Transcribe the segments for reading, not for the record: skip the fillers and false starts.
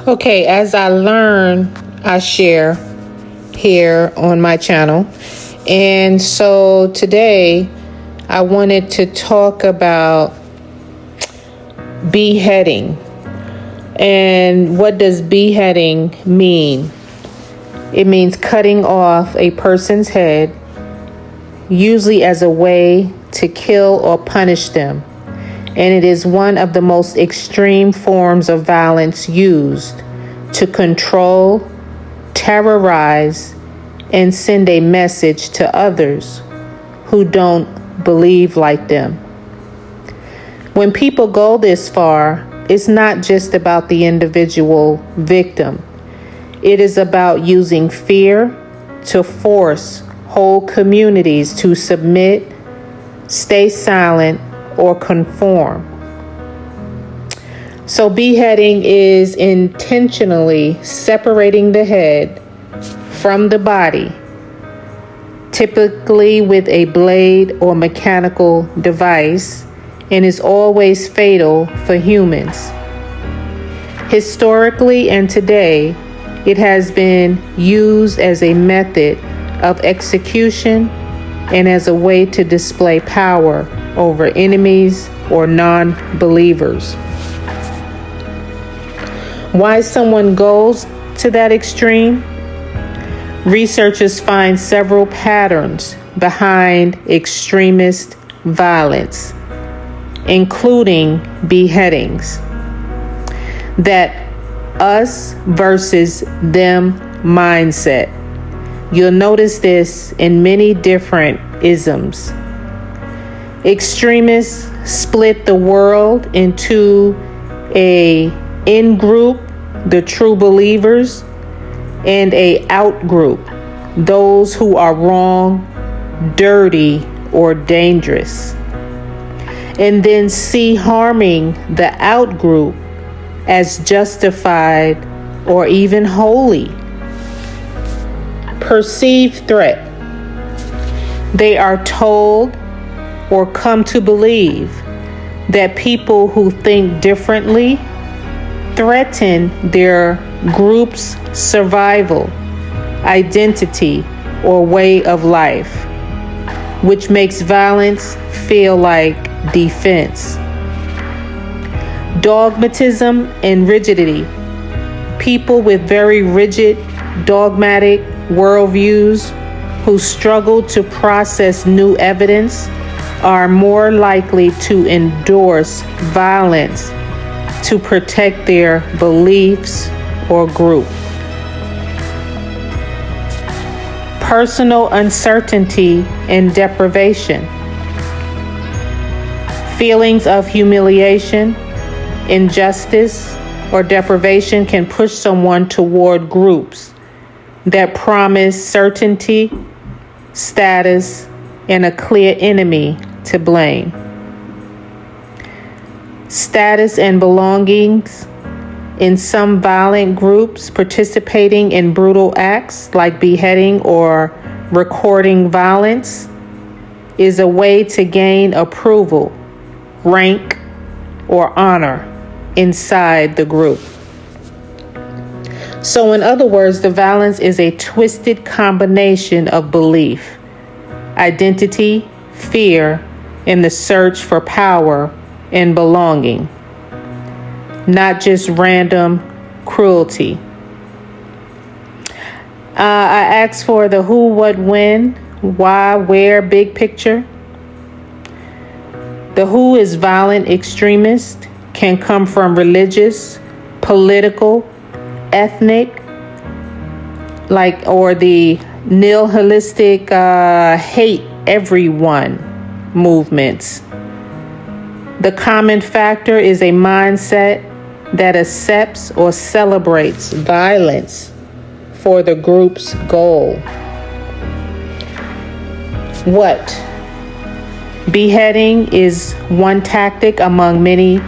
Okay, as I learn, I share here on my channel. And so today I wanted to talk about beheading. And what does beheading mean? It means cutting off a person's head, usually as a way to kill or punish them. And it is one of the most extreme forms of violence used to control, terrorize, and send a message to others who don't believe like them. When people go this far, it's not just about the individual victim. It is about using fear to force whole communities to submit, stay silent, or conform. So beheading is intentionally separating the head from the body, typically with a blade or mechanical device, and is always fatal for humans. Historically and today, it has been used as a method of execution and as a way to display power over enemies or non-believers. Why someone goes to that extreme? Researchers find several patterns behind extremist violence, including beheadings. That us versus them mindset. You'll notice this in many different isms. Extremists split the world into a in-group, the true believers, and a out-group, those who are wrong, dirty, or dangerous. And then see harming the out-group as justified or even holy. Perceived threat. They are told or come to believe that people who think differently threaten their group's survival, identity, or way of life, which makes violence feel like defense. Dogmatism and rigidity. People with very rigid, dogmatic worldviews who struggle to process new evidence are more likely to endorse violence to protect their beliefs or group. Personal uncertainty and deprivation. Feelings of humiliation, injustice, or deprivation can push someone toward groups that promise certainty, status, and a clear enemy to blame. Status and belongings. In some violent groups, participating in brutal acts like beheading or recording violence is a way to gain approval, rank, or honor inside the group. So in other words, the violence is a twisted combination of belief, identity, fear, and the search for power and belonging, not just random cruelty. I asked for the who, what, when, why, where, big picture. The who is violent extremist, can come from religious, political, ethnic, or the nihilistic hate everyone movements. The common factor is a mindset that accepts or celebrates violence for the group's goal. What? Beheading is one tactic among many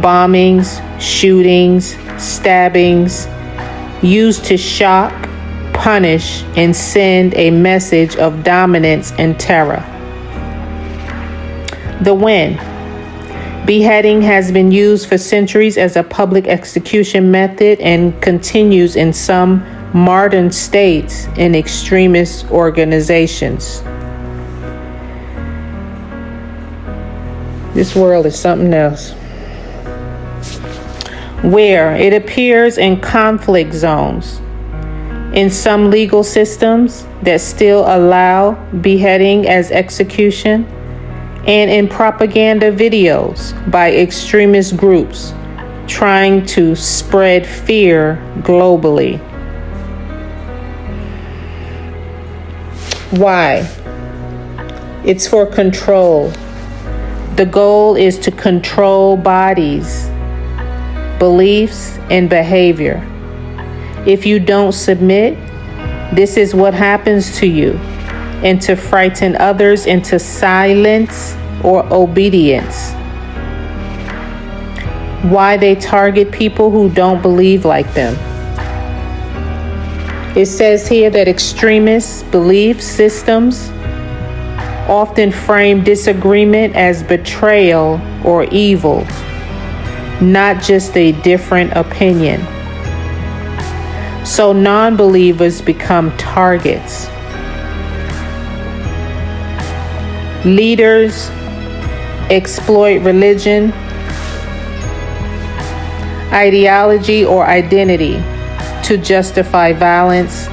bombings, shootings, stabbings, used to shock, punish, and send a message of dominance and terror. The when. Beheading has been used for centuries as a public execution method and continues in some modern states in extremist organizations. This world is something else. Where it appears in conflict zones, in some legal systems that still allow beheading as execution, and in propaganda videos by extremist groups trying to spread fear globally. Why? It's for control. The goal is to control bodies, beliefs, and behavior. If you don't submit, this is what happens to you, and to frighten others into silence or obedience. Why they target people who don't believe like them. It says here that extremist belief systems often frame disagreement as betrayal or evil, not just a different opinion. So non-believers become targets. Leaders exploit religion, ideology, or identity to justify violence,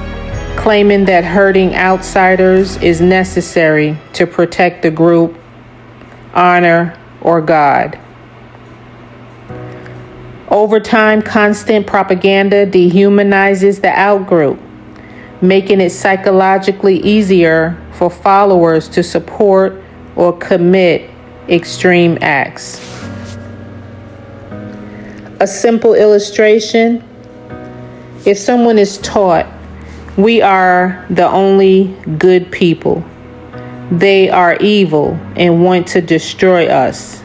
claiming that hurting outsiders is necessary to protect the group, honor, or God. Over time, constant propaganda dehumanizes the outgroup, making it psychologically easier for followers to support or commit extreme acts. A simple illustration: if someone is taught, we are the only good people, they are evil and want to destroy us,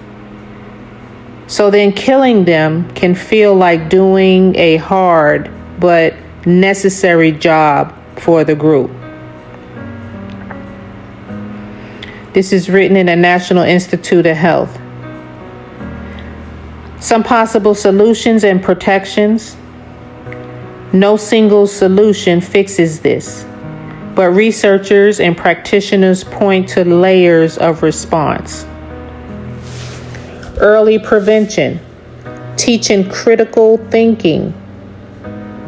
so then killing them can feel like doing a hard but necessary job for the group. This is written in the National Institute of Health. Some possible solutions and protections. No single solution fixes this, but researchers and practitioners point to layers of response. Early prevention, teaching critical thinking,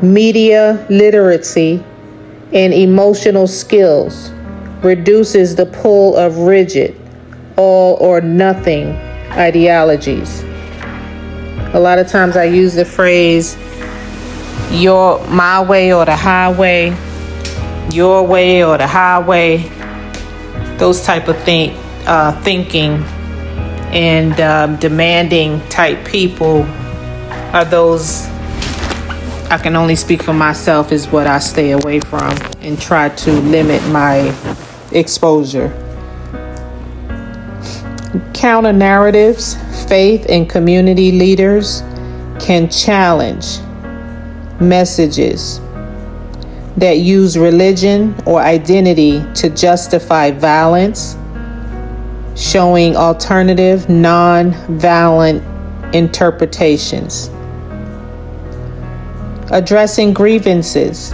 media literacy, and emotional skills reduces the pull of rigid, all or nothing ideologies. A lot of times I use the phrase, my way or the highway, your way or the highway. Those type of thinking and demanding type people are those, I can only speak for myself, is what I stay away from and try to limit my exposure. Counter narratives, faith and community leaders can challenge messages that use religion or identity to justify violence, showing alternative, non-violent interpretations. Addressing grievances,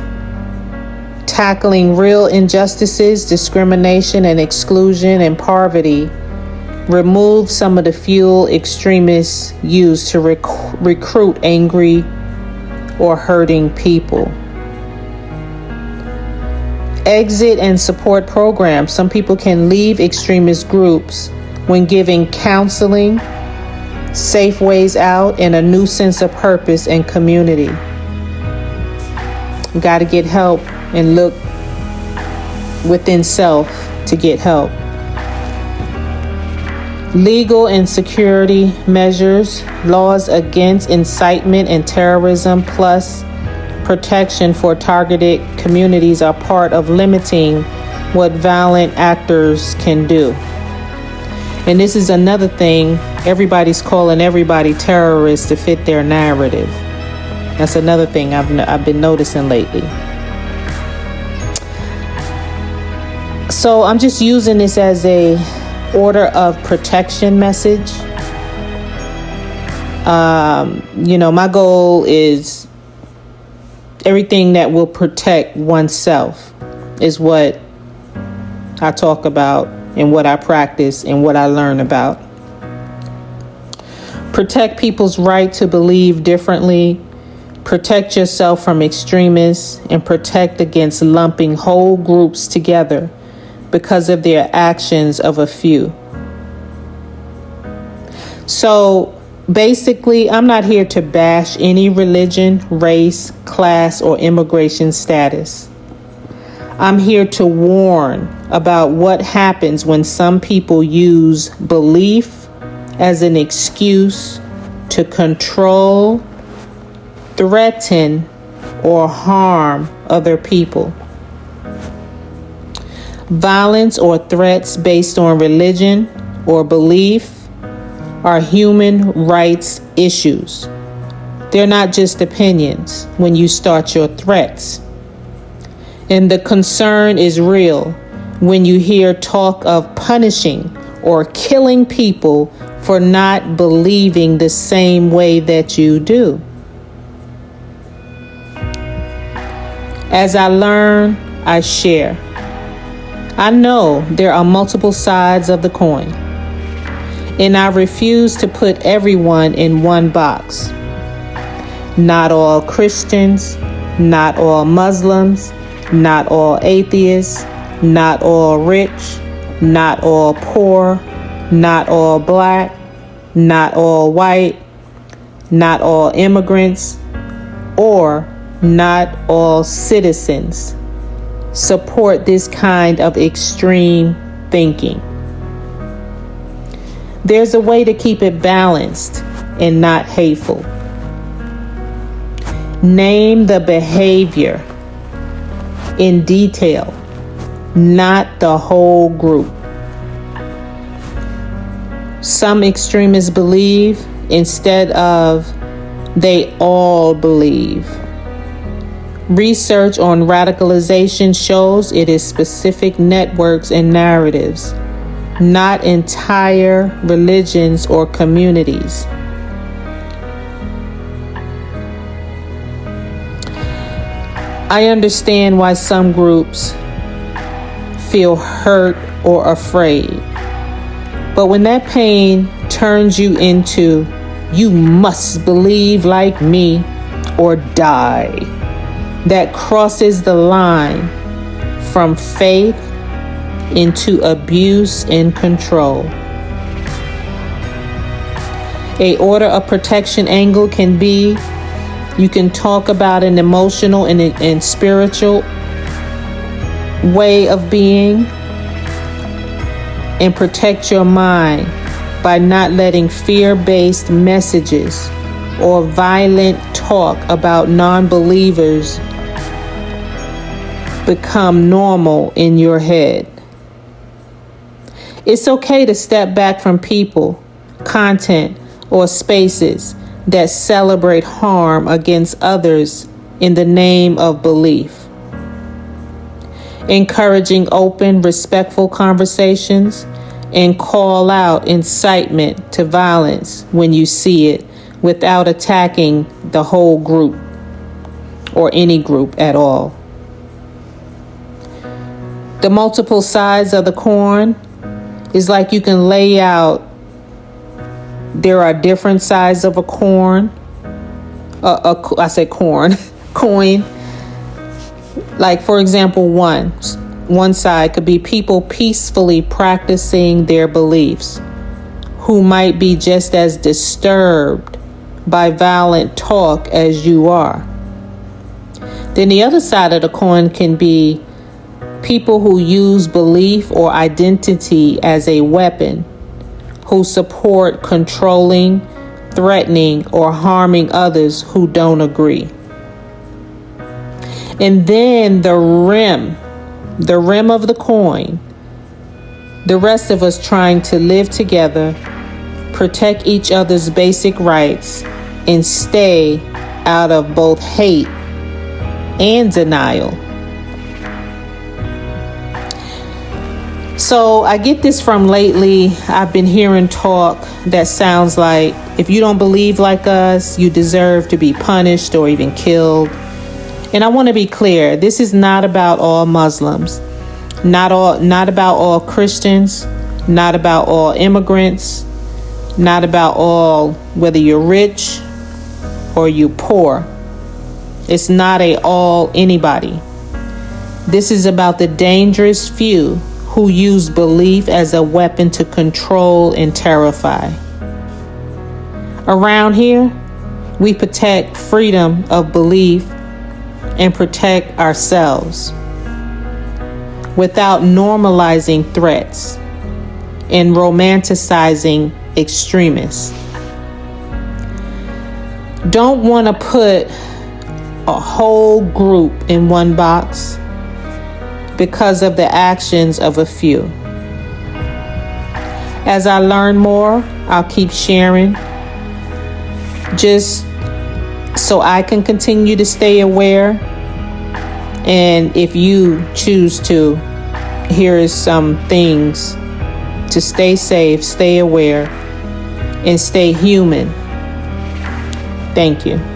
tackling real injustices, discrimination and exclusion and poverty, remove some of the fuel extremists use to recruit angry or hurting people. Exit and support programs. Some people can leave extremist groups when giving counseling, safe ways out, and a new sense of purpose and community. You got to get help and look within self to get help. Legal and security measures, laws against incitement and terrorism, plus protection for targeted communities are part of limiting what violent actors can do. And this is another thing, everybody's calling everybody terrorists to fit their narrative. That's another thing I've been noticing lately. So I'm just using this as a order of protection message. My goal is everything that will protect oneself is what I talk about and what I practice and what I learn about. Protect people's right to believe differently. Protect yourself from extremists and protect against lumping whole groups together because of their actions of a few. So basically, I'm not here to bash any religion, race, class, or immigration status. I'm here to warn about what happens when some people use belief as an excuse to control, threaten, or harm other people. Violence or threats based on religion or belief are human rights issues. They're not just opinions when you start your threats. And the concern is real when you hear talk of punishing or killing people for not believing the same way that you do. As I learn, I share. I know there are multiple sides of the coin, and I refuse to put everyone in one box. Not all Christians, not all Muslims, not all atheists, not all rich, not all poor, not all black, not all white, not all immigrants, or not all citizens support this kind of extreme thinking. There's a way to keep it balanced and not hateful. Name the behavior in detail, not the whole group. Some extremists believe instead of they all believe. Research on radicalization shows it is specific networks and narratives, not entire religions or communities. I understand why some groups feel hurt or afraid. But when that pain turns you into, you must believe like me or die, that crosses the line from faith into abuse and control. A order of protection angle can be, you can talk about an emotional and spiritual way of being and protect your mind by not letting fear-based messages or violent talk about non-believers become normal in your head. It's okay to step back from people, content, or spaces that celebrate harm against others in the name of belief. Encouraging open, respectful conversations and call out incitement to violence when you see it without attacking the whole group or any group at all. The multiple sides of the coin is like you can lay out, there are different sides of a coin. Coin. Like, for example, one side could be people peacefully practicing their beliefs who might be just as disturbed by violent talk as you are. Then the other side of the coin can be people who use belief or identity as a weapon, who support controlling, threatening, or harming others who don't agree. And then the rim of the coin, the rest of us trying to live together, protect each other's basic rights, and stay out of both hate and denial. So I get this from lately. I've been hearing talk that sounds like, if you don't believe like us, you deserve to be punished or even killed. And I want to be clear, this is not about all Muslims, not about all Christians, not about all immigrants, not about all, whether you're rich or you poor. It's not a all anybody. This is about the dangerous few who use belief as a weapon to control and terrify. Around here, we protect freedom of belief and protect ourselves without normalizing threats and romanticizing extremists. Don't want to put a whole group in one box because of the actions of a few. As I learn more, I'll keep sharing, just so I can continue to stay aware. And if you choose to, here is some things to stay safe, stay aware, and stay human. Thank you.